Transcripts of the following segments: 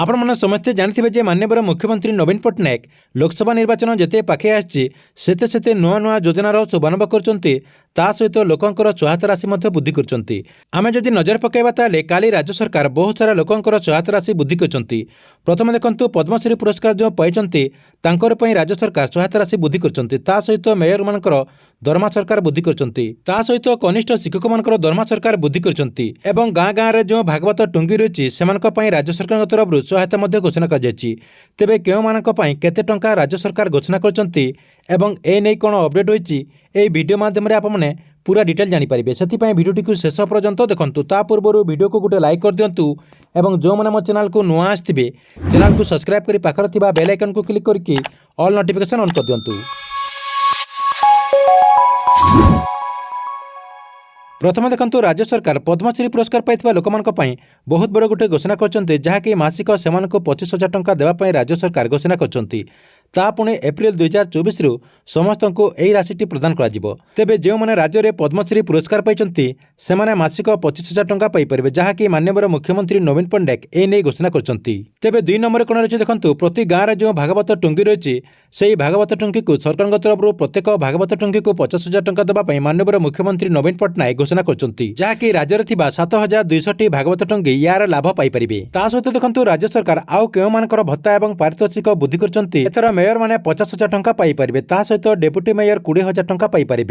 आपने समस्ते जानी जे माननीय मुख्यमंत्री नवीन पट्टनायक लोकसभा निर्वाचन जिते पाखे आते सेते नुआ नुआ योजनार शुभारंभ कर सहित लोकंर सहायता राशि वृद्धि करमें जदि नजर पकड़ा ताले काली राज्य सरकार बहुत सारा लोकंर सहायता राशि वृद्धि कर प्रथम देखु पद्मश्री पुरस्कार जो पाई राज्य सरकार सहायता राशि वृद्धि कर सहित मेयर मान दरमा सरकार वृद्धि कर सहित कनिष्ठ शिक्षक मान दरमा सरकार वृद्धि कर गाँ गाँव में जो भागवत टुंगी रही है राज्य सरकार तरफ सहायता घोषणा कर तेबे केते टंका राज्य सरकार घोषणा कर कौन अपडेट होती वीडियो माध्यम आपने पूरा डिटेल जानीपारे से भिडियोटी को शेष पर्यंत देखूँ ता पूर्व वीडियो को गोटे लाइक कर दिंतु और जो मैंने मो चैनल को नुआ आसवे चैनल को सब्सक्राइब कर पाखर बेल आइकन को क्लिक करके ऑल नोटिफिकेशन ऑन कर दिंतु। प्रथम देखु राज्य सरकार पद्मश्री पुरस्कार पाई लोक बहुत बड़ गोटे घोषणा कर जहाँकि मासिक से 25,000 टंका देवाई राज्य सरकार घोषणा कर पुणे एप्रिल 2024 रु समस्त को यही राशि प्रदान कर तेबे जो मैंने राज्य में पद्मश्री पुरस्कार पाई से मासिक 25,000 टंका पाइपर जहाँकि माननीय मुख्यमंत्री नवीन पट्टनायक ए घोषणा कर तेबे 2 नंबर कौन रही देखो प्रति गाँव में जो भागवत टुंगी रही से भागवत टुंगी को सरकार तरफ प्रत्येक भागवत टुंगी को 50,000 टंका देवाई माननीय मुख्यमंत्री नवीन पट्टनायक घोषणा कर जहाँकि राज्य में 7,200 भागवत टुंगी यार लाभ पाइपर सहित देखो राज्य सरकार आउ केउ मानकर भत्ता और पारितोषिक वृद्धि कर मेयर मैंने 50,000 टंका पाइपर सहित डेप्यूटी मेयर 20,000 टंका पाइपर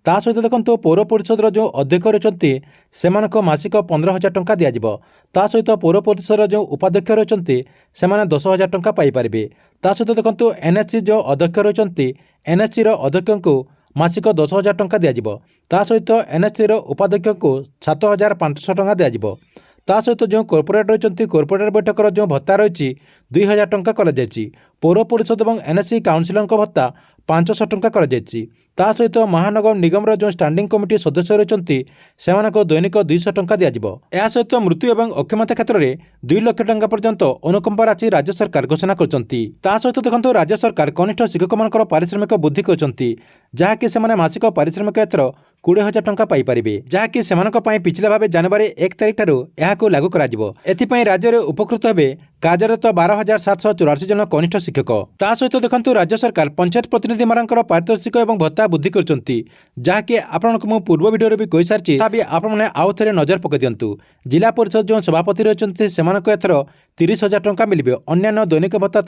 सहित देखो पौर परिषद जो अध्यक्ष रही से मासिक 15,000 टंका दिज्व सहित पौर परिषद जो उपाध्यक्ष रही से 10,000 टंका पाइपर सहित देखो एनएचसी जो अध्यक्ष रही एनएचसी अध्यक्ष को मासिक 10,000 टंका दिज्व सहित एनएचसी उपाध्यक्ष को 7,500 टंका दिज्व सहित जो कॉर्पोरेट रही कॉर्पोरेट बैठकर जो भत्ता रही 2,000 टंका कर पौर परिषद और एनएससी काउंसिलर भत्ता 500 टंका कर सहित महानगर निगम जो स्टैंडिंग कमिटी सदस्य रही से दैनिक 200 टंका दिज्व यह सहित मृत्यु और अक्षमता क्षेत्र में 2 लाख टंका पर्यंत अनुकंपा राशि राज्य सरकार घोषणा कर सहित देखो राज्य सरकार कनिष्ठ शिक्षक मान पारिश्रमिक वृद्धि कर जहाँकि से मासिक पारिश्रमिक एथर 20,000 टंका पाइपर जहाँकि से पिछला भाव जनवरी 1 तारिख ठार लागू कर राज्य में उपकृत हे कार्यरत 12,784 जन कनिष्ठ शिक्षक सहित देखो राज्य सरकार पंचायत प्रतिनिधि मान पारितोषिक और भत्ता वृद्धि कर जहाँकि आपको पूर्व वीडियो भी कही सारी आपने आउ थे नजर पकई दिंतु जिला परिषद जो सभापति रही से एथर 30,000 टंका मिले अन्य दैनिक भत्ता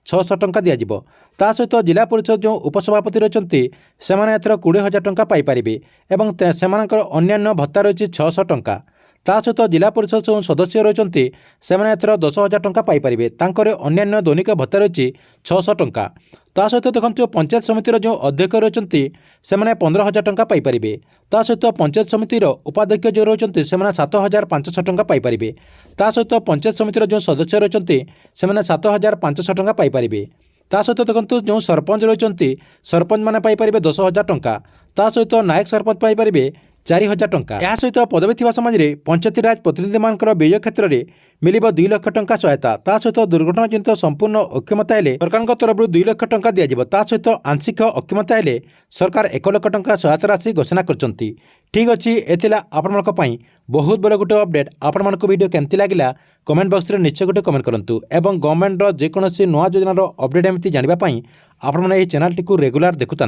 600 टंका दिज्व सहित जिला परिषद जो उपसभापति रही से एथर 20,000 टंका पाइपर अन्य भत्ता रही 600 टंका सहित जिला परिषद जो सदस्य रही से एथर 10,000 टंका पाइपर अन्य दैनिक भत्ता रही 600 टंका सहित देखो पंचायत समितिर जो अध्यक्ष रही से 15,000 टंका पाइपर सहित पंचायत समितिर उपाध्यक्ष जो रही से 7,500 टंका पाइपर सहित पंचायत समितिर जो सदस्य रही से 7,500 टंका पाइपर सहित देखो जो सरपंच रही सरपंच मैंने पाइपर 10,000 टंका सहित नायक सरपंच पाइपर 4,000 टंका यह सहित पदवी थी समाज में पंचायतीराज प्रतिनिधि मान व्यय क्षेत्र में मिल 2 लाख टंका सहायता सहित दुर्घटना जनित संपूर्ण अक्षमता हेले सरकार तरफ 2 लाख टंका दिज्व सहित आंशिक अक्षमता हेले सरकार 1 लाख टंका सहायता राशि घोषणा कर ठीक अच्छे एला आपण बहुत बड़ा गोटे अपडेट आपण मानक वीडियो केमती लगिला कमेंट बॉक्स में निश्चय गोटे कमेंट करूँ और गवर्नमेंट जेकोसी नुआ योजनार अपडेट एमती जानापी आपण मैंने चैनल टी रेगुलर देखुता।